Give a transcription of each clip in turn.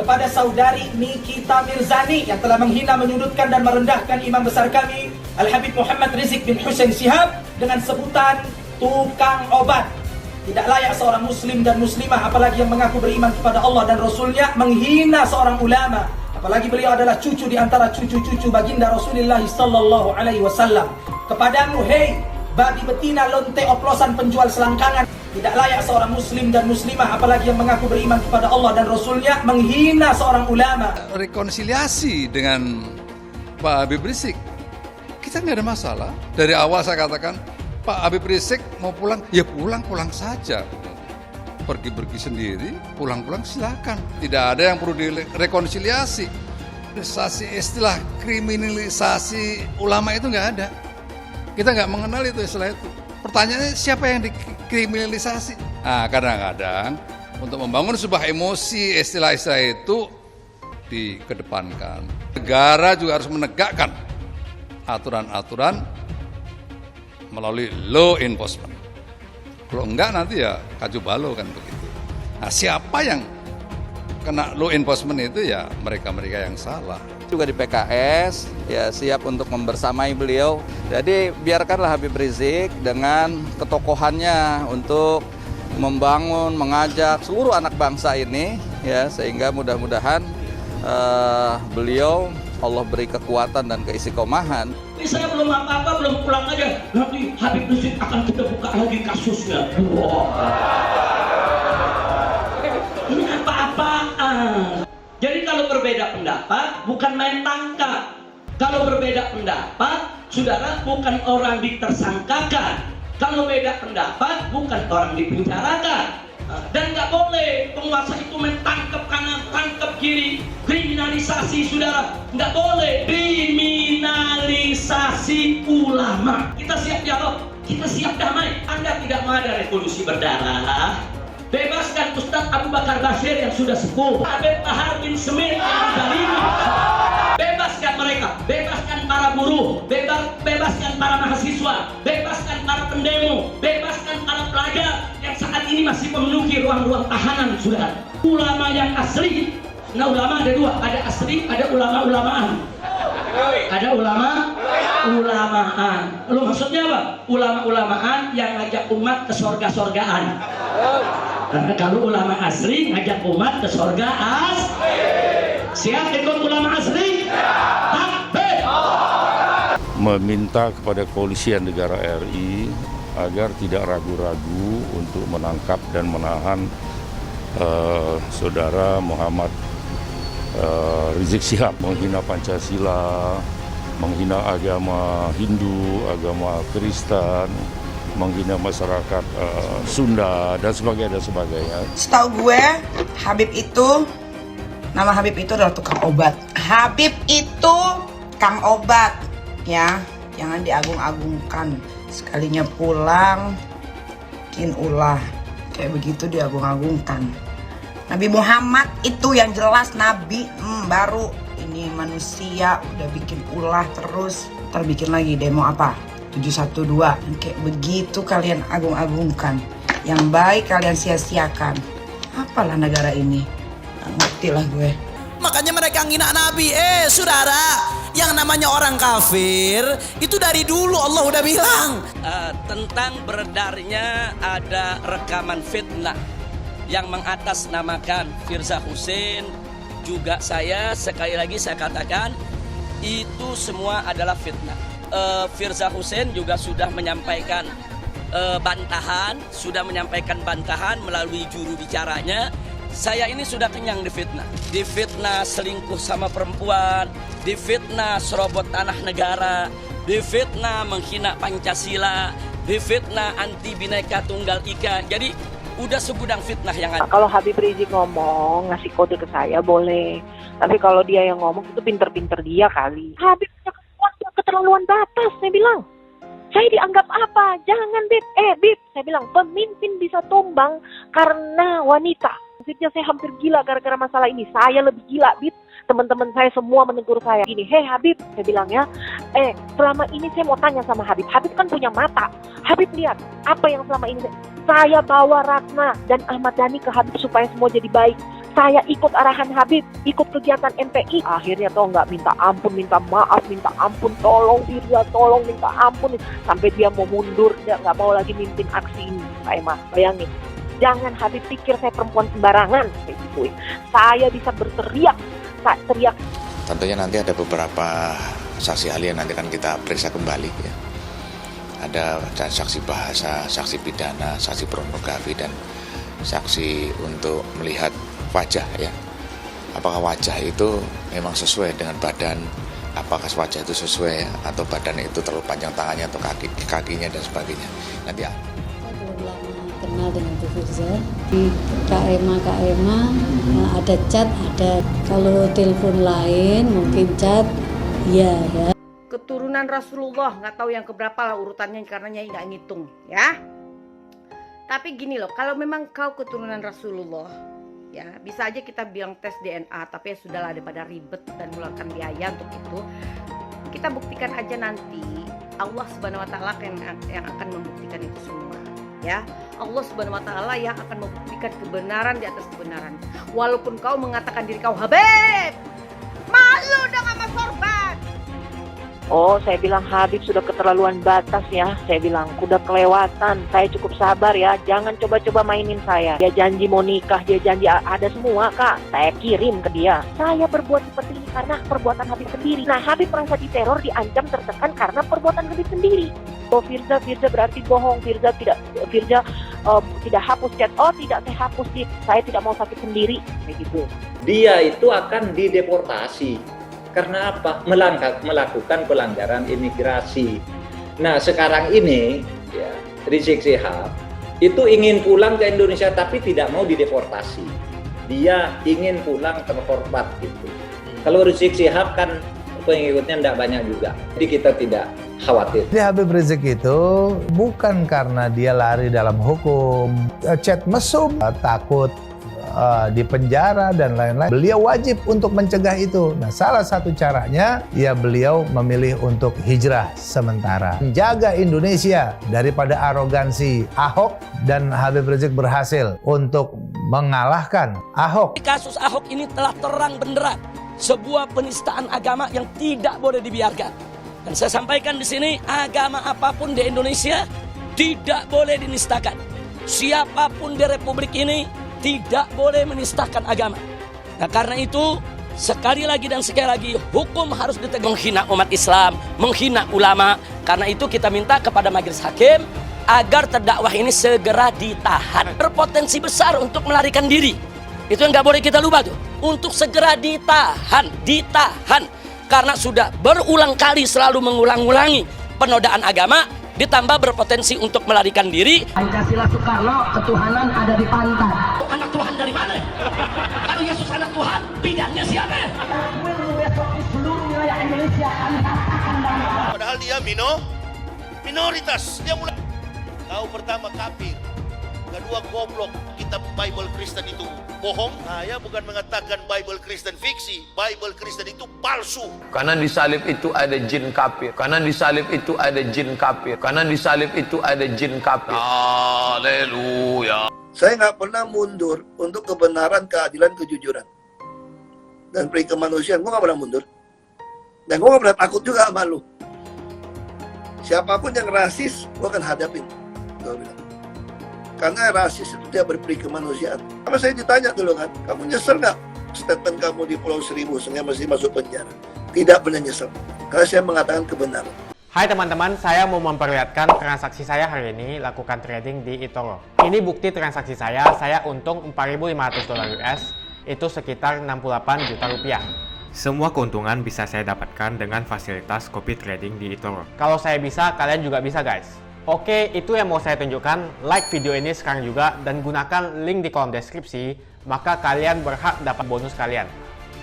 kepada saudari Nikita Mirzani yang telah menghina, menyudutkan dan merendahkan imam besar kami Al-Habib Muhammad Rizik bin Hussein Shihab dengan sebutan tukang obat. Tidak layak seorang muslim dan muslimah, apalagi yang mengaku beriman kepada Allah dan Rasulnya, menghina seorang ulama, apalagi beliau adalah cucu di antara cucu-cucu baginda Rasulullah sallallahu alaihi wasallam. Kepadamu, hei babi betina lonte oplosan penjual selangkangan, tidak layak seorang muslim dan muslimah, apalagi yang mengaku beriman kepada Allah dan Rasulnya, menghina seorang ulama. Rekonsiliasi dengan Pak Habib Rizik, kita nggak ada masalah. Dari awal saya katakan, Pak Habib Rizik mau pulang, ya pulang-pulang saja. Pergi-pergi sendiri, pulang-pulang silakan. Tidak ada yang perlu direkonsiliasi. Istilah kriminalisasi ulama itu nggak ada. Kita nggak mengenal itu istilah itu. Pertanyaannya siapa yang dikriminalisasi? Nah, kadang-kadang untuk membangun sebuah emosi, istilah-istilah itu dikedepankan. Negara juga harus menegakkan aturan-aturan melalui law enforcement. Kalau enggak nanti ya kaju balau kan begitu. Nah, siapa yang kena law enforcement itu ya mereka-mereka yang salah. Juga di PKS ya siap untuk membersamai beliau. Jadi biarkanlah Habib Rizik dengan ketokohannya untuk membangun, mengajak seluruh anak bangsa ini ya, sehingga mudah-mudahan beliau Allah beri kekuatan dan keistiqomahan. Ini saya belum apa-apa, belum pulang aja. Nanti Habib Rizik akan kita buka lagi kasusnya. Ini apa-apaan? Jadi kalau berbeda pendapat bukan main tangkap. Kalau berbeda pendapat, saudara, bukan orang ditersangkakan. Kalau beda pendapat bukan orang dipenjarakan. Dan nggak boleh penguasa itu mentangkap kanan, tangkap kiri. Kriminalisasi, saudara, nggak boleh. Kriminalisasi ulama. Kita siap dialog, kita siap damai. Anda tidak mau ada revolusi berdarah. Bebaskan Ustadz Abu Bakar Bashir yang sudah sepuh, Habib Bahar bin Smith yang dizalimi. Bebaskan mereka, bebaskan para buruh, bebaskan para mahasiswa, bebaskan para pendemo, bebaskan para pelajar yang saat ini masih memenuhi ruang-ruang tahanan, saudara. Ulama yang asli, nah ulama ada dua, ada asli, ada ulama-ulamaan. Ada ulama-ulamaan. Lalu maksudnya apa? Ulama-ulamaan yang ngajak umat ke sorga-sorgaan. Karena kalau ulama asli ngajak umat ke sorga siap ikut ulama asli? Takbir! Meminta kepada kepolisian negara RI agar tidak ragu-ragu untuk menangkap dan menahan saudara Muhammad Rizik Shihab, menghina Pancasila, menghina agama Hindu, agama Kristen, menghina masyarakat Sunda dan sebagainya. Setahu gue, nama Habib itu adalah tukang obat. Habib itu kang obat, ya, jangan diagung-agungkan. Sekalinya pulang, bikin ulah, kayak begitu diagung-agungkan. Nabi Muhammad itu yang jelas nabi, baru ini manusia udah bikin ulah terus, ntar bikin lagi demo apa? 712, kayak begitu kalian agung-agungkan, yang baik kalian sia-siakan. Apalah negara ini, nggak ngerti lah gue. Makanya mereka ngina Nabi. Saudara, yang namanya orang kafir itu dari dulu Allah udah bilang tentang beredarnya ada rekaman fitnah yang mengatasnamakan Firza Husein. Juga saya sekali lagi saya katakan itu semua adalah fitnah. Firza Husein juga sudah menyampaikan bantahan melalui juru bicaranya. Saya ini sudah kenyang difitnah selingkuh sama perempuan, difitnah serobot tanah negara, difitnah menghina Pancasila, difitnah anti Bhinneka Tunggal Ika. Jadi udah segudang fitnah yang ada. Kalau Habib Rizik ngomong, ngasih kode ke saya boleh. Tapi kalau dia yang ngomong itu pinter-pinter dia kali. Habib punya keterlaluan batas, saya bilang. Saya dianggap apa? Jangan, Bib. Bib, saya bilang, pemimpin bisa tumbang karena wanita. Maksudnya saya hampir gila gara-gara masalah ini. Saya lebih gila, Bib. Teman-teman saya semua menegur saya. Gini, hei Habib, saya bilang ya. Selama ini saya mau tanya sama Habib. Habib kan punya mata. Habib lihat, apa yang selama ini saya bawa Ratna dan Ahmad Dhani ke Habib supaya semua jadi baik. Saya ikut arahan Habib, ikut kegiatan MPI. Akhirnya toh nggak minta ampun, minta maaf, minta ampun, tolong Firza, tolong minta ampun. Sampai dia mau mundur, dia nggak mau lagi mimpin aksi ini. Pak Emma, bayangin. Jangan Habib pikir saya perempuan sembarangan. Kayak gitu. Saya bisa berteriak, teriak. Tentunya nanti ada beberapa saksi ahli yang nanti akan kita periksa kembali ya. Ada saksi bahasa, saksi pidana, saksi pornografi, dan saksi untuk melihat wajah ya. Apakah wajah itu memang sesuai dengan badan, apakah wajah itu sesuai ya, atau badan itu terlalu panjang tangannya atau kakinya dan sebagainya. Nanti saya belum lama kenal dengan Bu Firza. Di KMA ada chat, ada kalau telepon lain mungkin chat, iya ya. Keturunan Rasulullah, nggak tahu yang keberapa lah urutannya karena Nyai nggak ngitung ya. Tapi gini loh, kalau memang kau keturunan Rasulullah, ya bisa aja kita bilang tes DNA, tapi ya sudahlah daripada ribet dan mengeluarkan biaya untuk itu. Kita buktikan aja nanti, Allah Subhanahu Wa Taala yang akan membuktikan itu semua, ya. Allah Subhanahu Wa Taala yang akan membuktikan kebenaran di atas kebenaran. Walaupun kau mengatakan diri kau Habib, malu dong sama sorban. Oh, saya bilang Habib sudah keterlaluan batas ya. Saya bilang udah kelewatan. Saya cukup sabar ya. Jangan coba-coba mainin saya. Dia janji mau nikah, dia janji ada semua Kak. Saya kirim ke dia. Saya berbuat seperti ini karena perbuatan Habib sendiri. Nah, Habib merasa diteror, diancam, tertekan karena perbuatan Habib sendiri. Oh, Firza berarti bohong. Firza tidak hapus chat. Oh, tidak, saya hapus sih. Saya tidak mau sakit sendiri. Kayak gitu. Dia itu akan dideportasi. Karena apa? Melakukan pelanggaran imigrasi. Nah, sekarang ini ya, Rizik Syihab itu ingin pulang ke Indonesia tapi tidak mau dideportasi. Dia ingin pulang terhormat gitu. Kalau Rizik Syihab kan pengikutnya tidak banyak juga. Jadi kita tidak khawatir. Jadi Habib Rizik itu bukan karena dia lari dalam hukum, chat mesum, takut di penjara dan lain-lain. Beliau wajib untuk mencegah itu. Nah, salah satu caranya ya beliau memilih untuk hijrah sementara. Menjaga Indonesia daripada arogansi Ahok, dan Habib Rizik berhasil untuk mengalahkan Ahok. Kasus Ahok ini telah terang benderang sebuah penistaan agama yang tidak boleh dibiarkan. Dan saya sampaikan di sini, agama apapun di Indonesia tidak boleh dinistakan. Siapapun di Republik ini tidak boleh menistakan agama. Nah, karena itu sekali lagi dan sekali lagi hukum harus ditegak. Menghina umat Islam, menghina ulama. Karena itu kita minta kepada majelis hakim agar terdakwah ini segera ditahan. Berpotensi besar untuk melarikan diri. Itu yang nggak boleh kita lupa tuh. Untuk segera ditahan. Karena sudah berulang kali selalu mengulang-ulangi penodaan agama, ditambah berpotensi untuk melarikan diri. Pancasila Soekarno, ketuhanan ada di pantat. Anak Tuhan dari mana? Kalau Yesus anak Tuhan, bidangnya siapa? Besok di seluruh wilayah Indonesia kami katakan bahwa padahal dia minoritas. Dia mulai tahu pertama kafir, kedua goblok. Kitab Bible Kristen itu bohong. Saya bukan mengatakan Bible Kristen fiksi. Bible Kristen itu palsu. Karena di salib itu ada jin kafir. Karena di salib itu ada jin kafir. Karena di salib itu ada jin kafir. Haleluya. Saya nggak pernah mundur untuk kebenaran, keadilan, kejujuran, dan peri kemanusiaan. Gue nggak pernah mundur. Dan gue nggak pernah takut juga sama lu. Siapapun yang rasis, gue akan hadapin. Gue bilang. Karena rasis itu dia berperi kemanusiaan. Sama saya ditanya dulu kan, kamu nyesel nggak statement kamu di Pulau Seribu sehingga mesti masuk penjara? Tidak pernah nyesel, karena saya mengatakan kebenaran. Hai teman-teman, saya mau memperlihatkan transaksi saya hari ini lakukan trading di eToro. Ini bukti transaksi saya untung $4.500 US, itu sekitar 68 juta rupiah. Semua keuntungan bisa saya dapatkan dengan fasilitas copy trading di eToro. Kalau saya bisa, kalian juga bisa guys. Oke, itu yang mau saya tunjukkan. Like video ini sekarang juga dan gunakan link di kolom deskripsi, maka kalian berhak dapat bonus kalian.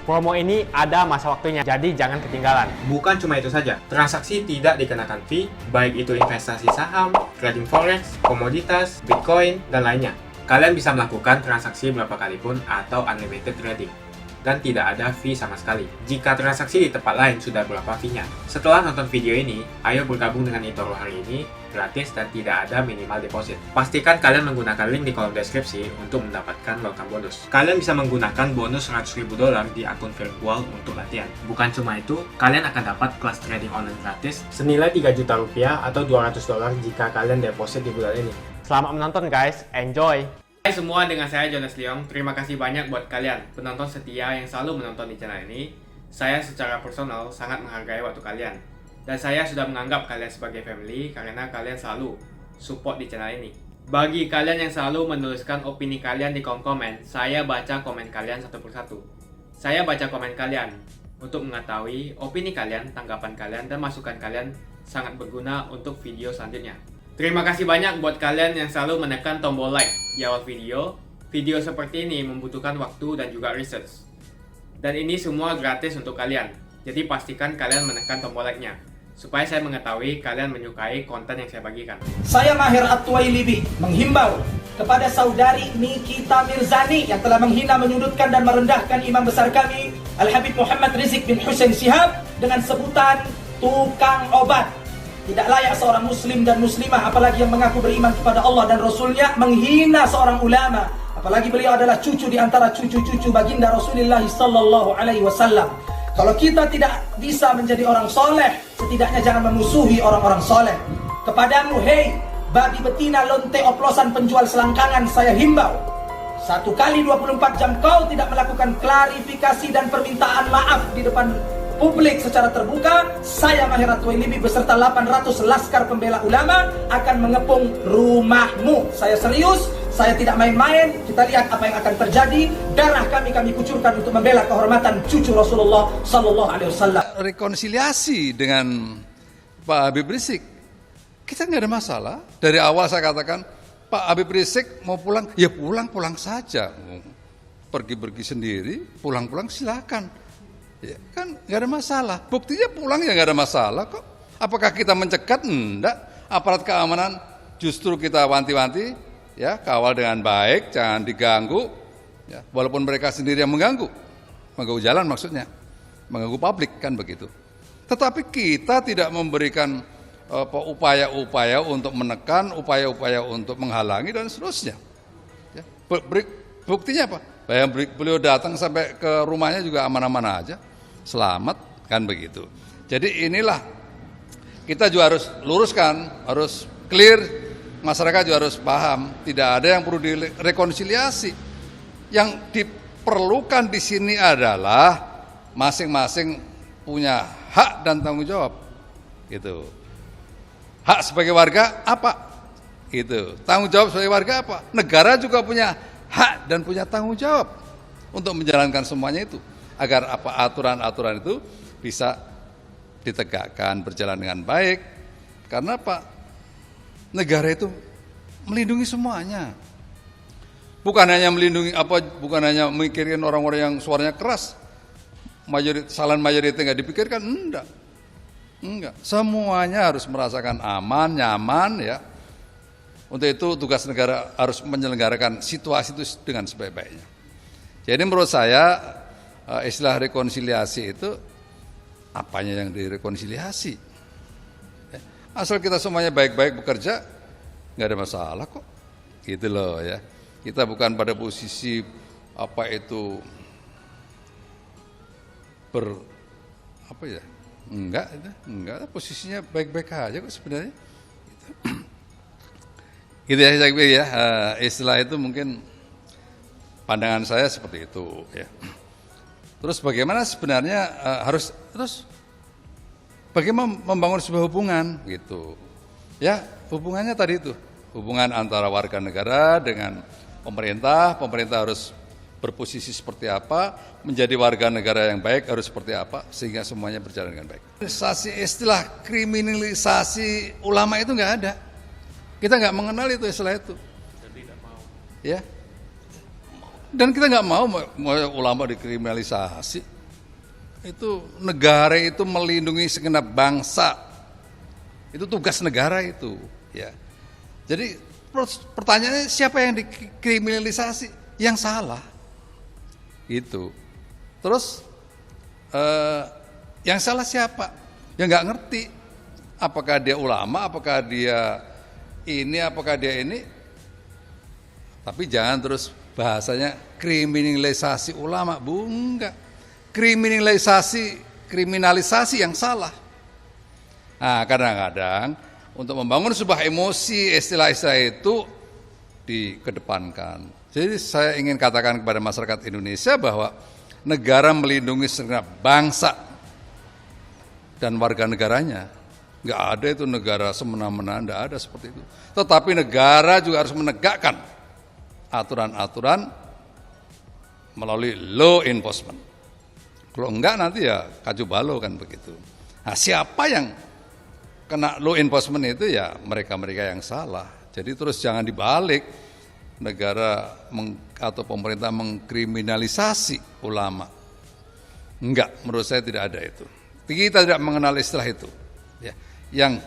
Promo ini ada masa waktunya, jadi jangan ketinggalan. Bukan cuma itu saja, transaksi tidak dikenakan fee, baik itu investasi saham, trading forex, komoditas, bitcoin, dan lainnya. Kalian bisa melakukan transaksi berapa kali pun atau unlimited trading. Dan tidak ada fee sama sekali. Jika transaksi di tempat lain sudah berapa fee-nya. Setelah nonton video ini, ayo bergabung dengan eToro hari ini gratis dan tidak ada minimal deposit. Pastikan kalian menggunakan link di kolom deskripsi untuk mendapatkan welcome bonus. Kalian bisa menggunakan bonus $100.000 di akun virtual untuk latihan. Bukan cuma itu, kalian akan dapat kelas trading online gratis senilai Rp3 juta atau $200 jika kalian deposit di bulan ini. Selamat menonton guys, enjoy! Hai semua, dengan saya Jonas Leong. Terima kasih banyak buat kalian penonton setia yang selalu menonton di channel ini. Saya secara personal sangat menghargai waktu kalian. Dan saya sudah menganggap kalian sebagai family karena kalian selalu support di channel ini. Bagi kalian yang selalu menuliskan opini kalian di kolom komen, saya baca komen kalian satu persatu. Saya baca komen kalian untuk mengetahui opini kalian, tanggapan kalian, dan masukan kalian sangat berguna untuk video selanjutnya. Terima kasih banyak buat kalian yang selalu menekan tombol like di awal video. Video seperti ini membutuhkan waktu dan juga research. Dan ini semua gratis untuk kalian. Jadi pastikan kalian menekan tombol like-nya supaya saya mengetahui kalian menyukai konten yang saya bagikan. Saya Maher At-Tuwailibi menghimbau kepada saudari Nikita Mirzani yang telah menghina, menyudutkan dan merendahkan imam besar kami Al-Habib Muhammad Rizik bin Hussein Shihab dengan sebutan tukang obat. Tidak layak seorang muslim dan muslimah, apalagi yang mengaku beriman kepada Allah dan Rasulnya, menghina seorang ulama, apalagi beliau adalah cucu di antara cucu-cucu baginda Rasulullah sallallahu alaihi wasallam. Kalau kita tidak bisa menjadi orang soleh, setidaknya jangan memusuhi orang-orang soleh. Kepadamu, hei babi betina lonte oplosan penjual selangkangan, saya himbau, 1 kali 24 jam kau tidak melakukan klarifikasi dan permintaan maaf di depan publik secara terbuka, saya Maher At-Tuwailibi beserta 800 laskar pembela ulama akan mengepung rumahmu. Saya serius, saya tidak main-main. Kita lihat apa yang akan terjadi. Darah kami kucurkan untuk membela kehormatan cucu Rasulullah sallallahu alaihi wasallam. Rekonsiliasi dengan Pak Habib Rizik, kita nggak ada masalah. Dari awal saya katakan, Pak Habib Rizik mau pulang, ya pulang saja. Pergi sendiri, pulang silakan. Ya, kan nggak ada masalah. Buktinya pulang ya nggak ada masalah kok. Apakah kita mencegat? Enggak. Aparat keamanan justru kita wanti-wanti, ya, kawal dengan baik, jangan diganggu. Ya, walaupun mereka sendiri yang mengganggu jalan maksudnya, mengganggu publik kan begitu. Tetapi kita tidak memberikan upaya-upaya untuk menekan, upaya-upaya untuk menghalangi dan seterusnya. Ya, buktinya apa? Beliau datang sampai ke rumahnya juga aman-aman aja, selamat kan begitu. Jadi inilah kita juga harus luruskan, harus clear, masyarakat juga harus paham, tidak ada yang perlu direkonsiliasi. Yang diperlukan di sini adalah masing-masing punya hak dan tanggung jawab, gitu. Hak sebagai warga apa? Gitu. Tanggung jawab sebagai warga apa? Negara juga punya hak dan punya tanggung jawab untuk menjalankan semuanya itu, agar apa aturan-aturan itu bisa ditegakkan, berjalan dengan baik. Karena apa? Negara itu melindungi semuanya. Bukan hanya melindungi bukan hanya mikirin orang-orang yang suaranya keras, kesalahan mayoritas nggak dipikirkan, enggak. Semuanya harus merasakan aman, nyaman, ya. Untuk itu tugas negara harus menyelenggarakan situasi itu dengan sebaik-baiknya. Jadi menurut saya istilah rekonsiliasi itu apanya yang direkonsiliasi? Asal kita semuanya baik-baik bekerja, nggak ada masalah kok. Gitu loh ya. Kita bukan pada posisi enggak, posisinya baik-baik aja kok sebenarnya. Gitu ya, saya pikir ya, istilah itu mungkin pandangan saya seperti itu ya. Terus bagaimana sebenarnya bagaimana membangun sebuah hubungan gitu. Ya, hubungannya tadi itu, hubungan antara warga negara dengan pemerintah harus berposisi seperti apa, menjadi warga negara yang baik harus seperti apa, sehingga semuanya berjalan dengan baik. Istilah kriminalisasi ulama itu nggak ada. Kita nggak mengenal itu istilah itu. Ya. Dan kita nggak mau ulama dikriminalisasi. Itu negara itu melindungi segenap bangsa. Itu tugas negara itu. Ya. Jadi pertanyaannya siapa yang dikriminalisasi? Yang salah. Itu. Terus yang salah siapa? Yang nggak ngerti. Apakah dia ulama, apakah dia ini, tapi jangan terus bahasanya kriminalisasi ulama, enggak. Kriminalisasi yang salah. Nah, kadang-kadang untuk membangun sebuah emosi, istilah-istilah itu dikedepankan. Jadi saya ingin katakan kepada masyarakat Indonesia bahwa negara melindungi segenap bangsa dan warga negaranya. Nggak ada itu negara semena-mena, nggak ada seperti itu. Tetapi negara juga harus menegakkan aturan-aturan melalui law enforcement. Kalau enggak nanti ya kacau balau kan begitu. Nah, siapa yang kena law enforcement itu ya mereka-mereka yang salah. Jadi terus jangan dibalik negara atau pemerintah mengkriminalisasi ulama. Enggak, menurut saya tidak ada itu. Kita tidak mengenal istilah itu. Ya, yang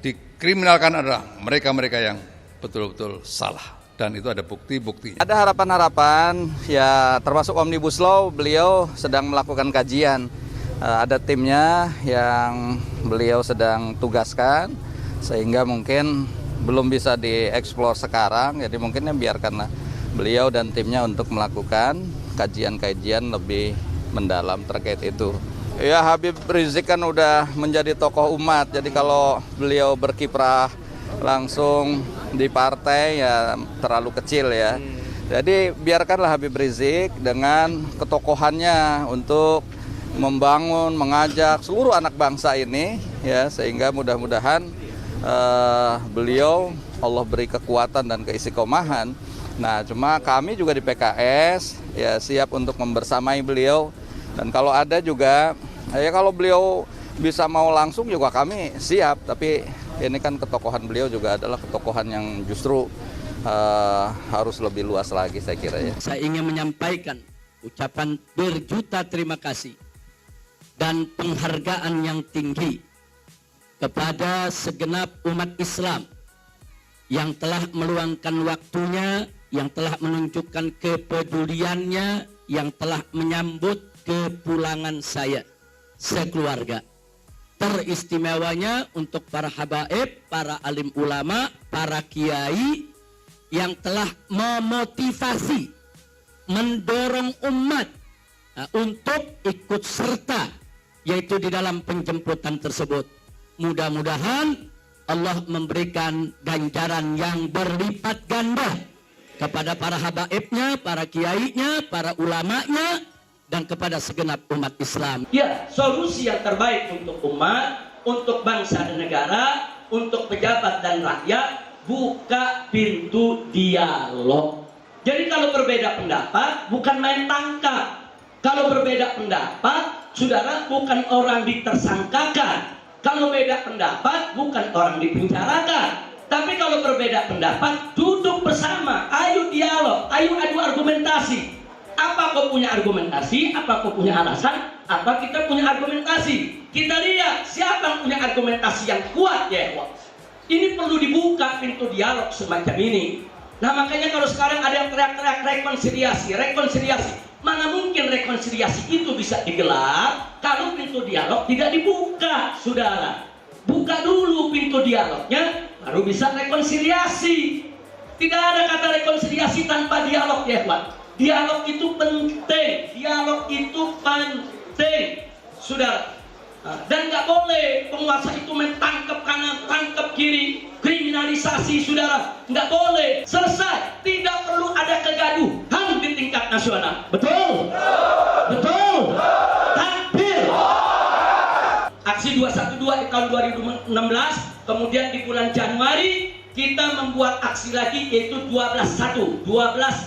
dikriminalkan adalah mereka-mereka yang betul-betul salah. Dan itu ada bukti-buktinya. Ada harapan-harapan, ya termasuk Omnibus Law, beliau sedang melakukan kajian. Ada timnya yang beliau sedang tugaskan, sehingga mungkin belum bisa dieksplor sekarang, jadi mungkin biarkanlah beliau dan timnya untuk melakukan kajian-kajian lebih mendalam terkait itu. Ya, Habib Rizik kan udah menjadi tokoh umat, jadi kalau beliau berkiprah langsung di partai ya terlalu kecil ya. Jadi biarkanlah Habib Rizik dengan ketokohannya untuk membangun, mengajak seluruh anak bangsa ini ya, sehingga mudah-mudahan beliau Allah beri kekuatan dan keistiqomahan. Nah, cuma kami juga di PKS ya siap untuk membersamai beliau, dan kalau ada juga ya kalau beliau bisa mau langsung juga kami siap, tapi ini kan ketokohan beliau juga adalah ketokohan yang justru harus lebih luas lagi saya kira ya. Saya ingin menyampaikan ucapan berjuta terima kasih dan penghargaan yang tinggi kepada segenap umat Islam yang telah meluangkan waktunya, yang telah menunjukkan kepeduliannya, yang telah menyambut kepulangan saya sekeluarga. Teristimewanya untuk para habaib, para alim ulama, para kiai yang telah memotivasi, mendorong umat untuk ikut serta, yaitu di dalam penjemputan tersebut. Mudah-mudahan Allah memberikan ganjaran yang berlipat ganda kepada para habaibnya, para kiainya, para ulamanya, dan kepada segenap umat Islam. Ya, solusi yang terbaik untuk umat, untuk bangsa dan negara, untuk pejabat dan rakyat, buka pintu dialog. Jadi kalau berbeda pendapat, bukan main tangkap. Kalau berbeda pendapat, saudara, bukan orang ditersangkakan. Kalau beda pendapat, bukan orang dipenjarakan. Tapi kalau berbeda pendapat, duduk bersama, ayo dialog, ayo adu argumentasi. Apa kau punya argumentasi, apa kau punya alasan, apa kita punya argumentasi. Kita lihat siapa yang punya argumentasi yang kuat ya. Ini perlu dibuka pintu dialog semacam ini. Nah, makanya kalau sekarang ada yang teriak-teriak rekonsiliasi. Mana mungkin rekonsiliasi itu bisa digelar kalau pintu dialog tidak dibuka, saudara. Buka dulu pintu dialognya, baru bisa rekonsiliasi. Tidak ada kata rekonsiliasi tanpa dialog ya, Pak. Dialog itu penting, saudara. Dan nggak boleh penguasa itu mentangkap kanan, tangkap kiri, kriminalisasi, saudara. Nggak boleh. Selesai. Tidak perlu ada kegaduhan di tingkat nasional. Betul? Betul? Takbir. Aksi 212 tahun 2016, kemudian di bulan Januari kita membuat aksi lagi, yaitu 12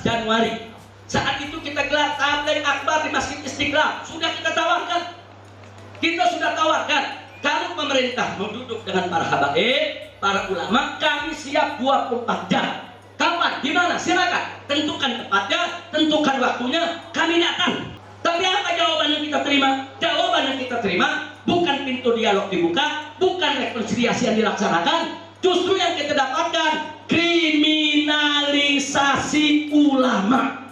Januari. Saat itu kita gelar tabligh akbar di Masjid Istiqlal. Sudah kita tawarkan. Kalau pemerintah mau duduk dengan para habaib, para ulama, kami siap 24 jam. Kapan? Di mana? Silakan. Tentukan tempatnya, tentukan waktunya, kami datang. Tapi apa jawaban yang kita terima? Jawaban yang kita terima bukan pintu dialog dibuka, bukan rekonsiliasi yang dilaksanakan. Justru yang kita dapatkan kriminalisasi ulama.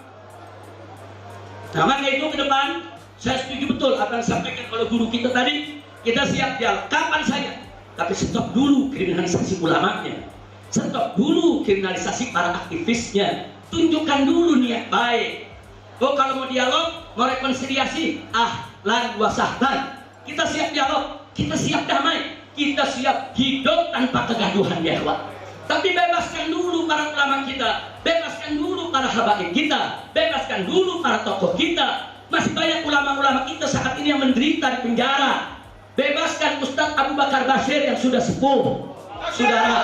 Nah, maka itu ke depan saya setuju betul apa yang disampaikan oleh guru kita tadi. Kita siap dialog kapan saja. Tapi stop dulu kriminalisasi ulamanya. Stop dulu kriminalisasi para aktivisnya. Tunjukkan dulu niat baik. Oh, kalau mau dialog, mau rekonsiliasi, ahlan wa sahlan. Kita siap dialog, kita siap damai, kita siap hidup tanpa kegaduhan ya Allah. Tapi bebaskan dulu para ulama kita, bebaskan dulu para habaib kita, bebaskan dulu para tokoh kita. Masih banyak ulama-ulama kita saat ini yang menderita di penjara. Bebaskan Ustadz Abu Bakar Bashir yang sudah sepuh, saudara.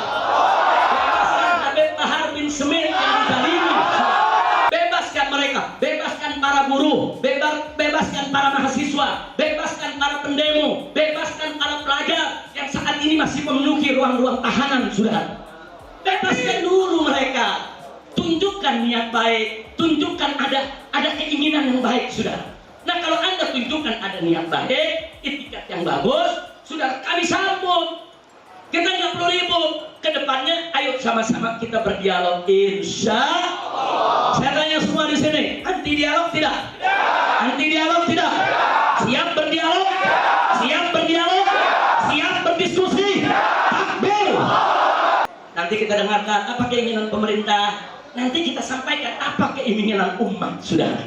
Bebaskan Habib Bahar bin Smith yang dizalimi. Bebaskan mereka, bebaskan para buruh, bebaskan para mahasiswa, bebaskan para pendemo, bebaskan para pelajar yang saat ini masih memenuhi ruang-ruang tahanan, saudara. Bebaskan dulu mereka, tunjukkan niat baik, tunjukkan ada keinginan yang baik, saudara. Nah, kalau Anda tunjukkan ada niat baik, itikat yang bagus, saudara, kami sambut. Kita nggak perlu ribut. Kedepannya, ayo sama-sama kita berdialog. Insya Allah. Saya tanya semua di sini, anti dialog tidak? Anti dialog tidak? Siap berdialog? Siap berdialog? Siap berdiskusi? Takbir! Nanti kita dengarkan apa keinginan pemerintah, nanti kita sampaikan apa keinginan umat, saudara.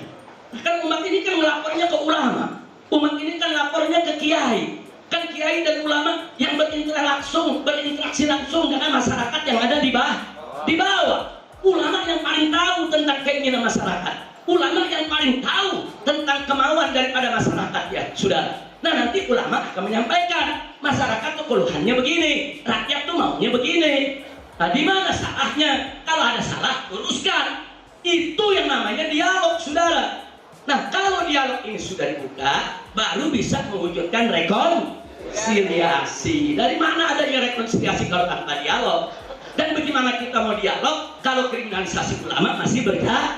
Kan umat ini kan melapornya ke ulama, umat ini kan lapornya ke kiai, kan kiai dan ulama yang berinteraksi langsung dengan masyarakat yang ada di bawah. Ulama yang paling tahu tentang keinginan masyarakat, ulama yang paling tahu tentang kemauan daripada masyarakat, ya saudara. Nah, nanti ulama akan menyampaikan masyarakat tuh keluhannya begini, rakyat tuh maunya begini. Nah, di mana salahnya? Kalau ada salah, luruskan. Itu yang namanya dialog, saudara. Nah, kalau dialog ini sudah dibuka, baru bisa mewujudkan rekonsiliasi. Dari mana adanya rekonsiliasi kalau tanpa dialog? Dan bagaimana kita mau dialog kalau kriminalisasi ulama masih berjalan?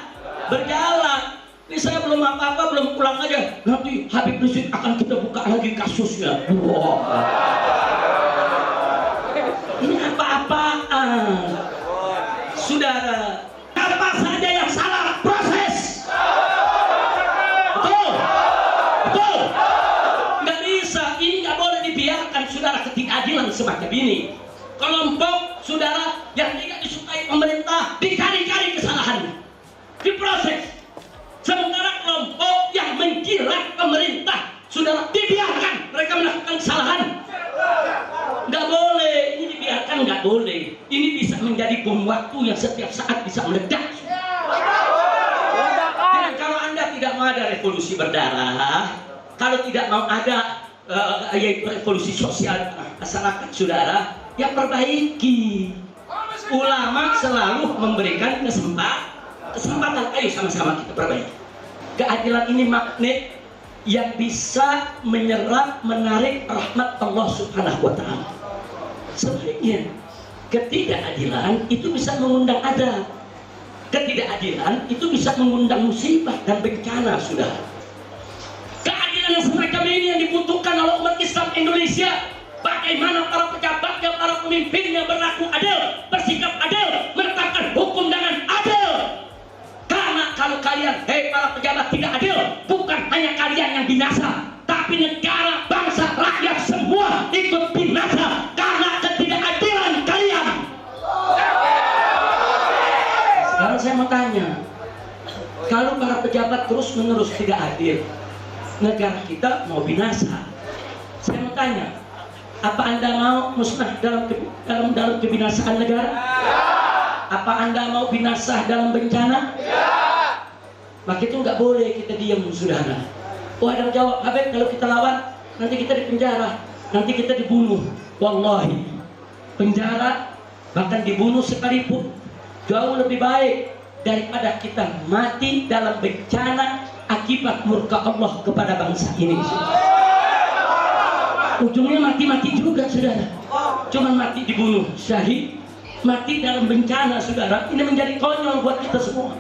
Ini saya belum apa-apa, belum pulang aja. Nanti Habib Rizik akan kita buka lagi kasusnya. Wow. Ini apa-apaan, saudara? Apa saja yang salah, proses. Betul, betul. Nggak bisa, ini nggak boleh dibiarkan, saudara. Ketidakadilan semacam ini, kelompok saudara yang tidak disukai pemerintah dicari-cari kesalahannya, diproses. Sementara kelompok yang menjilat pemerintah, saudara, dibiarkan mereka melakukan kesalahan. Nggak boleh, ini dibiarkan, nggak boleh. Ini bisa menjadi bom waktu yang setiap saat bisa meledak. Dan kalau Anda tidak mau ada revolusi berdarah, kalau tidak mau ada revolusi sosial masyarakat, saudara, ya perbaiki. Ulama selalu memberikan kesempatan. Ayo sama-sama kita perbaiki. Keadilan ini magnet yang bisa menyerap, menarik rahmat Allah Subhanahu wa Ta'ala. Sebaliknya, ketidakadilan itu bisa mengundang adab. Ketidakadilan itu bisa mengundang musibah dan bencana, saudara. Keadilan yang semacam ini yang dibutuhkan oleh umat Islam Indonesia. Bagaimana para pejabatnya, para pemimpinnya berlaku adil, bersikap adil, menetapkan hukum dengan adil. Karena kalau kalian, para pejabat tidak adil, bukan hanya kalian yang binasa, tapi negara, bangsa, rakyat semua ikut binasa karena ketidakadilan kalian. Sekarang saya mau tanya, kalau para pejabat terus-menerus tidak adil, negara kita mau binasa. Saya mau tanya, apa Anda mau musnah dalam kebinasaan negara? Apa Anda mau binasa dalam bencana? Maka itu nggak boleh kita diam, saudara. Oh, ada yang jawab, Habib, kalau kita lawan nanti kita dipenjara, nanti kita dibunuh. Wallahi, penjara bahkan dibunuh sekalipun jauh lebih baik daripada kita mati dalam bencana akibat murka Allah kepada bangsa ini. Ujungnya mati-mati juga, saudara. Cuman mati dibunuh, syahid, mati dalam bencana, saudara. Ini menjadi konyol buat kita semua.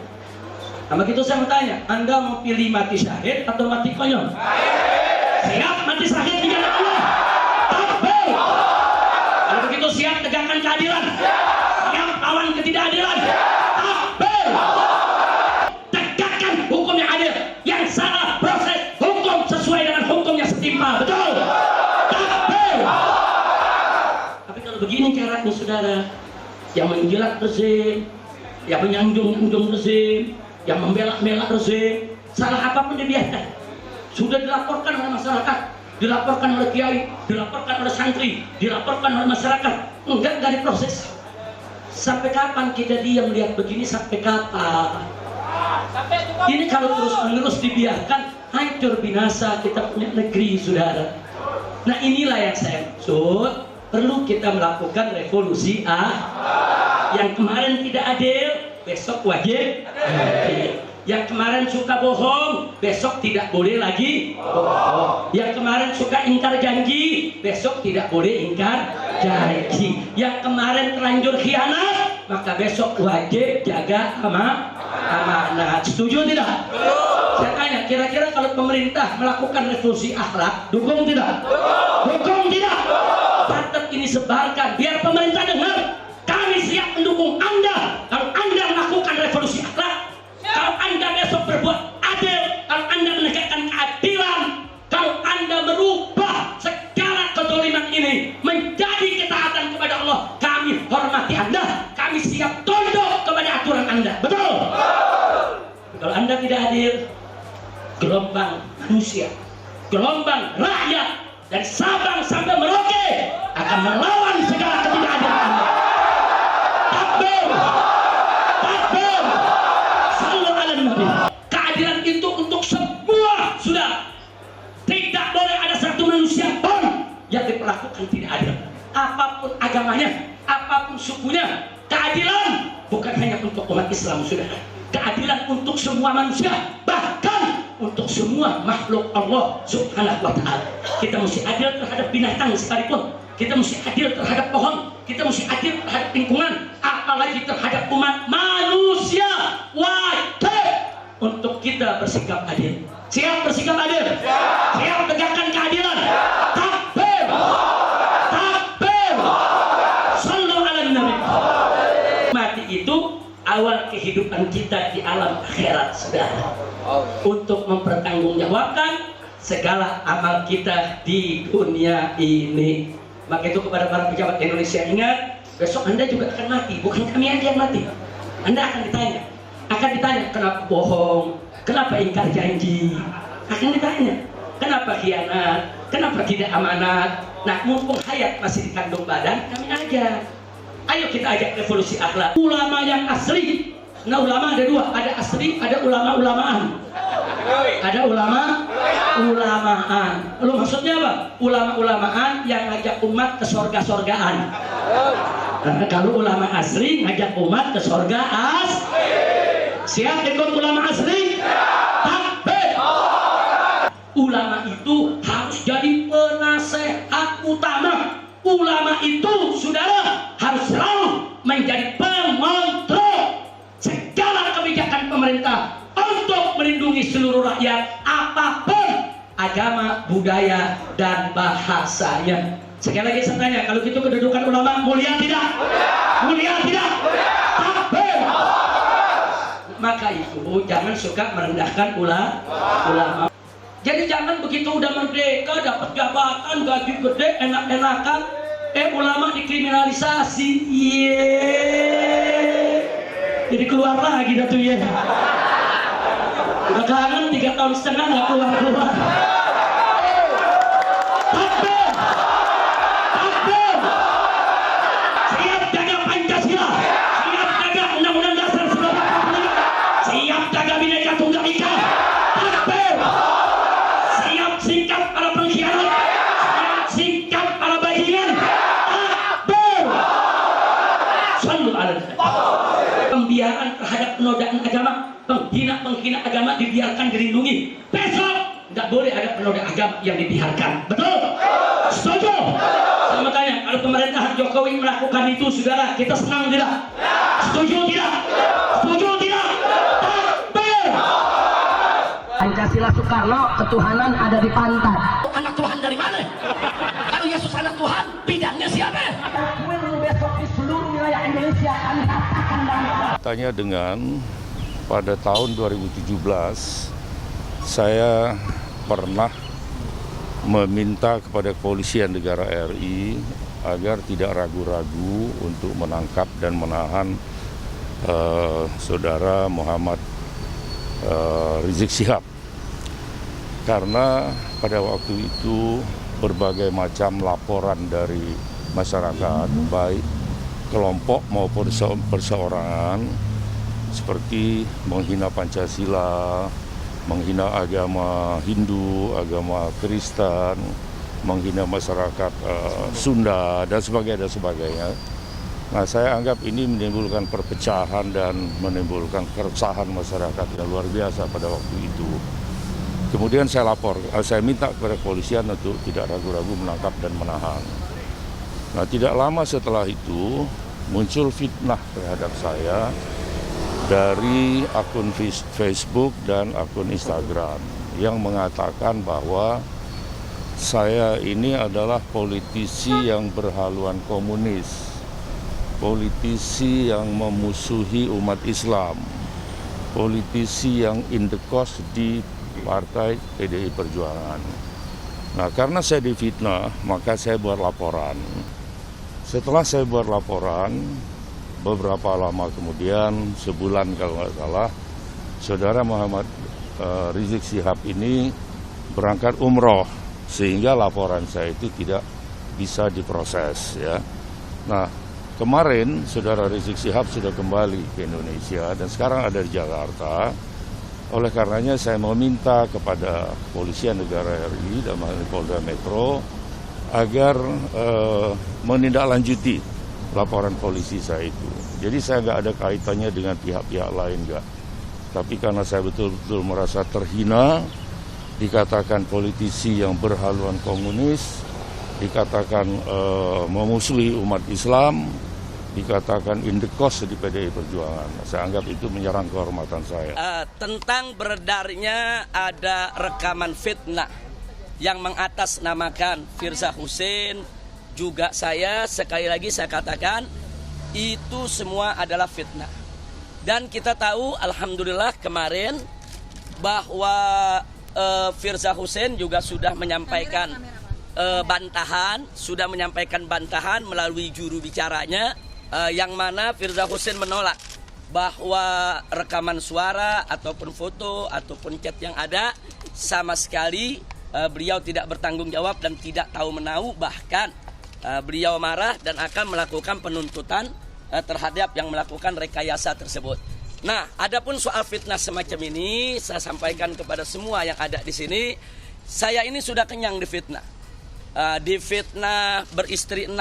Nah, begitu saya mau tanya, Anda mau pilih mati syahid atau mati konyol? Siap mati syahid di jalan Allah? Takbir! Kalau begitu siap tegakkan keadilan? Siap lawan ketidakadilan? Takbir! Tegakkan hukum yang adil, yang salah proses hukum sesuai dengan hukum yang setimpal, betul? Takbir! saudara, yang menjilat rezim, yang menyanjung-nyanjung rezim, yang membela-bela rezim, salah apapun dibiarkan. Sudah dilaporkan oleh masyarakat, dilaporkan oleh kiai, dilaporkan oleh santri, dilaporkan oleh masyarakat, enggak diproses. Sampai kapan kita diam melihat begini? Sampai kapan? Ini kalau terus-menerus dibiarkan, hancur binasa kita punya negeri, saudara. Nah, inilah yang saya maksud, perlu kita melakukan revolusi yang kemarin tidak adil, besok wajib adil. Yang kemarin suka bohong, besok tidak boleh lagi bohong. Yang kemarin suka ingkar janji, besok tidak boleh ingkar janji. Yang kemarin terlanjur khianat, maka besok wajib jaga amanah. Setuju tidak? Saya tanya, kira-kira kalau pemerintah melakukan revolusi akhlak, dukung tidak? Dukung tidak? Tetap ini sebarkan, biar pemerintah dengar. Kami siap mendukung Anda kalau Anda melakukan revolusi akhlak. Kalau Anda besok berbuat adil, kalau Anda menegakkan keadilan, kalau Anda merubah segala kezaliman ini menjadi ketaatan kepada Allah, kami hormati Anda, kami siap tunduk kepada aturan Anda. Betul? Kalau Anda tidak adil, gelombang manusia, gelombang rakyat dari Sabang sampai Merauke akan melawan segala ketidakadilan Anda. Takbir! Takbir! Keadilan itu untuk semua, sudah. Tidak boleh ada satu manusia pun yang diperlakukan tidak adil. Apapun agamanya, apapun sukunya, keadilan bukan hanya untuk umat Islam, sudah. Keadilan untuk semua manusia, bahkan untuk semua makhluk Allah Subhanahu wa Ta'ala. Kita mesti adil terhadap binatang sekalipun. Kita mesti adil terhadap pohon, kita mesti adil terhadap lingkungan, apalagi terhadap umat manusia. Wajib untuk kita bersikap adil. Siap bersikap adil? Siap tegakkan keadilan? Takbir! Takbir! Sallu ala Nabi. Mati itu awal kehidupan kita di alam akhirat, saudara. Untuk mempertanggungjawabkan segala amal kita di dunia ini. Maka itu kepada para pejabat Indonesia, ingat, besok Anda juga akan mati, bukan kami aja yang mati. Anda akan ditanya kenapa bohong, kenapa ingkar janji, akan ditanya kenapa khianat, kenapa tidak amanat. Nah, mumpung hayat masih di kandung badan, kami aja. Ayo kita ajak revolusi akhlak. Ulama yang asli. Nah, ulama ada dua, ada asli, ada ulama-ulamaan. Ada ulama-ulamaan. Lalu maksudnya apa? Ulama-ulamaan yang ngajak umat ke sorga-sorgaan. Karena kalau ulama asli ngajak umat ke sorga Siap ikut ulama asli? Takbir! Ulama itu harus jadi penasehat utama. Ulama itu, saudara, harus selalu menjadi pengontrol segala kebijakan pemerintah untuk melindungi seluruh rakyat, apapun agama, budaya, dan bahasanya. Sekali lagi saya tanya, kalau gitu kedudukan ulama mulia tidak? Mulia tidak? Takbir! Maka itu jangan suka merendahkan ulama. Jadi jangan begitu udah merdeka, dapat jabatan, gaji gede, enak-enakan, ulama dikriminalisasi. Jadi keluar lagi dah tuh ya. Udah kangen 3 tahun setengah nggak keluar-keluar. Takbir! Takbir! Siap jaga Pancasila, siap jaga Undang-Undang Dasar 1945, siap jaga Bhinneka Tunggal Ika. Takbir! Siap sikap para pengkhianat, siap sikap para bajingan. Takbir! Sallu ala Nabi. Pembiaran terhadap penodaan agama, penghina agama dibiarkan dilindungi. Besok nggak boleh ada penoda agama yang dibiarkan. Betul? Setuju? Saya mau tanya, kalau pemerintahan Jokowi melakukan itu, saudara, kita senang tidak? Setuju tidak? Setuju tidak? Takbir! Pancasila Soekarno, ketuhanan ada di pantat. Anak Tuhan dari mana? Kalau Yesus anak Tuhan, bidangnya siapa? Besok di seluruh wilayah Indonesia kami katakan Tanya dengan pada tahun 2017 saya pernah meminta kepada Kepolisian Negara RI agar tidak ragu-ragu untuk menangkap dan menahan saudara Muhammad Rizik Syihab. Karena pada waktu itu berbagai macam laporan dari masyarakat, baik kelompok maupun perseorangan, seperti menghina Pancasila, menghina agama Hindu, agama Kristen, menghina masyarakat Sunda, dan sebagainya. Nah, saya anggap ini menimbulkan perpecahan dan menimbulkan keresahan masyarakat yang luar biasa pada waktu itu. Kemudian saya minta kepada kepolisian untuk tidak ragu-ragu menangkap dan menahan. Nah, tidak lama setelah itu muncul fitnah terhadap saya dari akun Facebook dan akun Instagram yang mengatakan bahwa saya ini adalah politisi yang berhaluan komunis, politisi yang memusuhi umat Islam, politisi yang indekos di Partai PDI Perjuangan. Nah, karena saya difitnah, maka saya buat laporan. Setelah saya buat laporan, beberapa lama kemudian, sebulan kalau nggak salah, saudara Muhammad Rizik Syihab ini berangkat umroh, sehingga laporan saya itu tidak bisa diproses. Ya. Nah, kemarin saudara Rizik Syihab sudah kembali ke Indonesia dan sekarang ada di Jakarta. Oleh karenanya saya meminta kepada Kepolisian Negara RI dan Polda Metro agar menindaklanjuti laporan polisi saya itu. Jadi saya nggak ada kaitannya dengan pihak-pihak lain, nggak. Tapi karena saya betul-betul merasa terhina, dikatakan politisi yang berhaluan komunis, dikatakan memusuhi umat Islam, dikatakan indekos di PDI Perjuangan. Saya anggap itu menyerang kehormatan saya. Tentang beredarnya ada rekaman fitnah yang mengatasnamakan Firza Husein, juga saya, sekali lagi saya katakan, itu semua adalah fitnah. Dan kita tahu, alhamdulillah kemarin, bahwa Firza Husein juga sudah menyampaikan bantahan melalui juru bicaranya, yang mana Firza Husein menolak bahwa rekaman suara ataupun foto ataupun chat yang ada sama sekali beliau tidak bertanggung jawab dan tidak tahu menahu, bahkan beliau marah dan akan melakukan penuntutan terhadap yang melakukan rekayasa tersebut. Nah, adapun soal fitnah semacam ini, saya sampaikan kepada semua yang ada di sini, saya ini sudah kenyang difitnah. Difitnah beristri 6,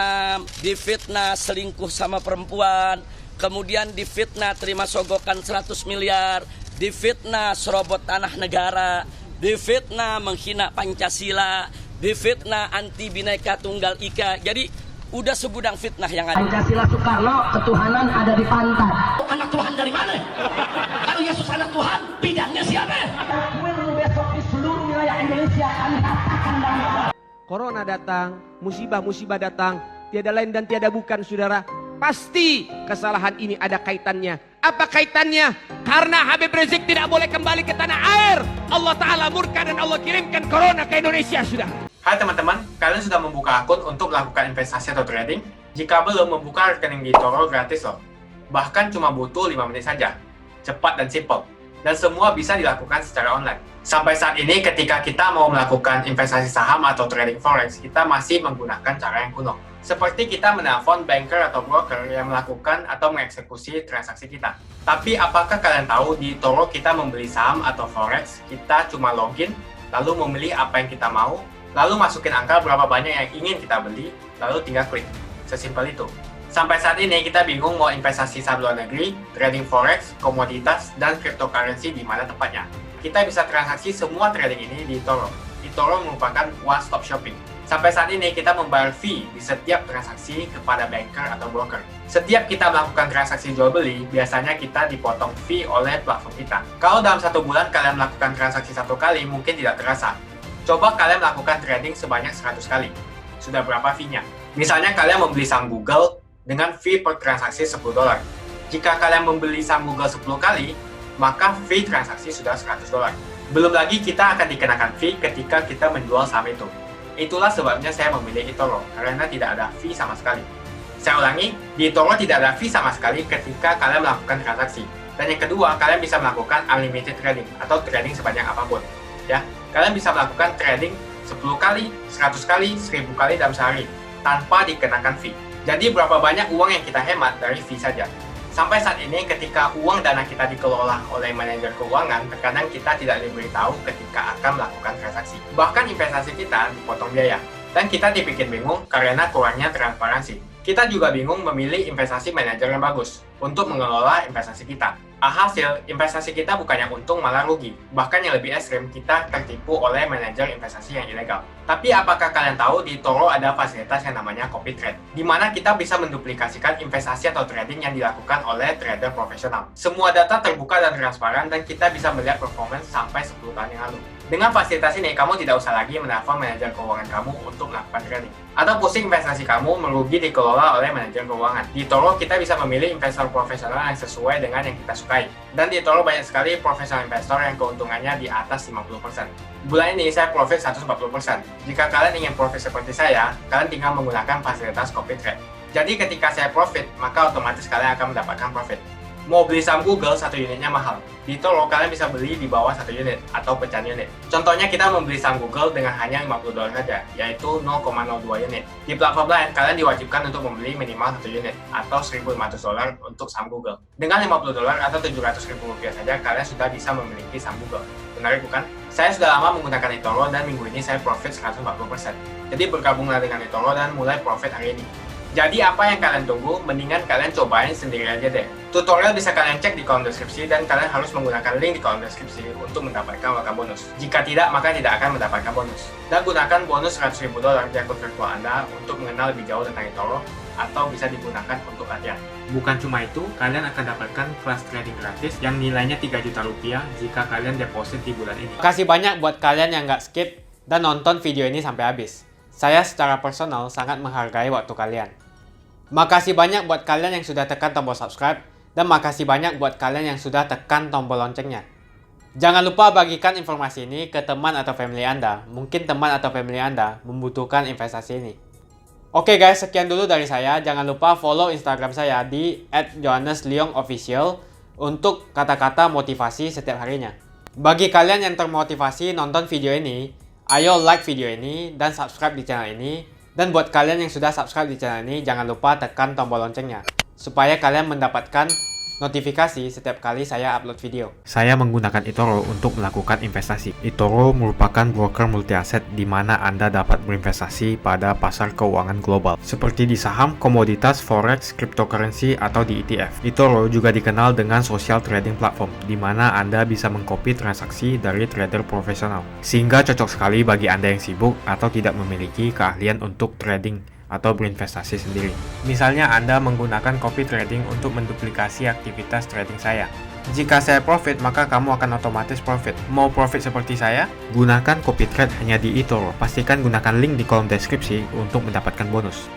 difitnah selingkuh sama perempuan, kemudian difitnah terima sogokan 100 miliar, difitnah serobot tanah negara, difitnah menghina Pancasila, difitnah anti Bhinneka Tunggal Ika. Jadi udah segudang fitnah yang ada. Pancasila Soekarno, ketuhanan ada di pantat. Anak Tuhan dari mana? Kalau Yesus anak Tuhan, bidangnya siapa? Besok di seluruh wilayah Indonesia kami katakan damai. Corona datang, musibah-musibah datang, tiada lain dan tiada bukan, saudara. Pasti kesalahan ini ada kaitannya. Apa kaitannya? Karena Habib Rizik tidak boleh kembali ke tanah air. Allah Ta'ala murka dan Allah kirimkan corona ke Indonesia, sudah. Hai teman-teman, kalian sudah membuka akun untuk melakukan investasi atau trading? Jika belum, membuka rekening di eToro gratis loh. Bahkan cuma butuh 5 menit saja. Cepat dan simple. Dan semua bisa dilakukan secara online. Sampai saat ini ketika kita mau melakukan investasi saham atau trading forex, kita masih menggunakan cara yang kuno. Seperti kita menelpon banker atau broker yang melakukan atau mengeksekusi transaksi kita. Tapi apakah kalian tahu di eToro kita membeli saham atau forex, kita cuma login, lalu memilih apa yang kita mau, lalu masukin angka berapa banyak yang ingin kita beli, lalu tinggal klik. Sesimpel itu. Sampai saat ini kita bingung mau investasi saham luar negeri, trading forex, komoditas, dan cryptocurrency di mana tepatnya. Kita bisa transaksi semua trading ini di eToro. eToro merupakan one-stop shopping. Sampai saat ini kita membayar fee di setiap transaksi kepada banker atau broker. Setiap kita melakukan transaksi jual beli, biasanya kita dipotong fee oleh platform kita. Kalau dalam 1 bulan kalian melakukan transaksi 1 kali, mungkin tidak terasa. Coba kalian melakukan trading sebanyak 100 kali. Sudah berapa fee-nya? Misalnya kalian membeli saham Google dengan fee per transaksi $10. Jika kalian membeli saham Google 10 kali, maka fee transaksi sudah $100. Belum lagi kita akan dikenakan fee ketika kita menjual saham itu. Itulah sebabnya saya memilih eToro, karena tidak ada fee sama sekali. Saya ulangi, di eToro tidak ada fee sama sekali ketika kalian melakukan transaksi. Dan yang kedua, kalian bisa melakukan unlimited trading atau trading sebanyak apapun. Ya, kalian bisa melakukan trading 10 kali, 100 kali, 1000 kali dalam sehari tanpa dikenakan fee. Jadi berapa banyak uang yang kita hemat dari fee saja. Sampai saat ini ketika uang dana kita dikelola oleh manajer keuangan, terkadang kita tidak diberitahu ketika akan melakukan transaksi. Bahkan investasi kita dipotong biaya. Dan kita dibikin bingung karena kurangnya transparansi. Kita juga bingung memilih investasi manajer yang bagus untuk mengelola investasi kita. Alhasil, investasi kita bukannya untung malah rugi. Bahkan yang lebih ekstrim, kita tertipu oleh manajer investasi yang ilegal. Tapi apakah kalian tahu di eToro ada fasilitas yang namanya copy trade, di mana kita bisa menduplikasikan investasi atau trading yang dilakukan oleh trader profesional. Semua data terbuka dan transparan dan kita bisa melihat performance sampai 10 tahun yang lalu. Dengan fasilitas ini, kamu tidak usah lagi menelpon manajer keuangan kamu untuk melakukan trading. Atau pusing investasi kamu merugi dikelola oleh manajer keuangan. Di eToro, kita bisa memilih investor profesional yang sesuai dengan yang kita sukai. Dan di eToro banyak sekali profesional investor yang keuntungannya di atas 50%. Bulan ini saya profit 140%. Jika kalian ingin profit seperti saya, kalian tinggal menggunakan fasilitas copy trade. Jadi ketika saya profit, maka otomatis kalian akan mendapatkan profit. Mau beli saham Google, 1 unitnya mahal. Di eToro, kalian bisa beli di bawah 1 unit atau pecahan unit. Contohnya kita membeli saham Google dengan hanya $50 saja, yaitu 0,02 unit. Di platform lain, kalian diwajibkan untuk membeli minimal 1 unit atau $1.500 untuk saham Google. Dengan $50 atau Rp700.000 saja, kalian sudah bisa memiliki saham Google. Menarik bukan? Saya sudah lama menggunakan eToro dan minggu ini saya profit 140%. Jadi bergabunglah dengan eToro dan mulai profit hari ini. Jadi apa yang kalian tunggu? Mendingan kalian cobain sendiri aja deh. Tutorial bisa kalian cek di kolom deskripsi dan kalian harus menggunakan link di kolom deskripsi untuk mendapatkan welcome bonus. Jika tidak, maka tidak akan mendapatkan bonus. Dan gunakan bonus $100.000 di akun virtual Anda untuk mengenal lebih jauh tentang eToro atau bisa digunakan untuk latihan. Bukan cuma itu, kalian akan dapatkan kelas trading gratis yang nilainya Rp3 juta jika kalian deposit di bulan ini. Makasih banyak buat kalian yang nggak skip dan nonton video ini sampai habis. Saya secara personal sangat menghargai waktu kalian. Makasih banyak buat kalian yang sudah tekan tombol subscribe dan makasih banyak buat kalian yang sudah tekan tombol loncengnya. Jangan lupa bagikan informasi ini ke teman atau family Anda. Mungkin teman atau family Anda membutuhkan investasi ini. Oke guys, sekian dulu dari saya. Jangan lupa follow Instagram saya di @johannesleongofficial untuk kata-kata motivasi setiap harinya. Bagi kalian yang termotivasi nonton video ini, ayo like video ini dan subscribe di channel ini. Dan buat kalian yang sudah subscribe di channel ini, jangan lupa tekan tombol loncengnya supaya kalian mendapatkan notifikasi setiap kali saya upload video. Saya menggunakan eToro untuk melakukan investasi. eToro merupakan broker multi aset di mana Anda dapat berinvestasi pada pasar keuangan global seperti di saham, komoditas, forex, cryptocurrency, atau di ETF. eToro juga dikenal dengan social trading platform di mana Anda bisa mengcopy transaksi dari trader profesional sehingga cocok sekali bagi Anda yang sibuk atau tidak memiliki keahlian untuk trading atau berinvestasi sendiri. Misalnya Anda menggunakan copy trading untuk menduplikasi aktivitas trading saya. Jika saya profit, maka kamu akan otomatis profit. Mau profit seperti saya? Gunakan copy trade hanya di eToro. Pastikan gunakan link di kolom deskripsi untuk mendapatkan bonus.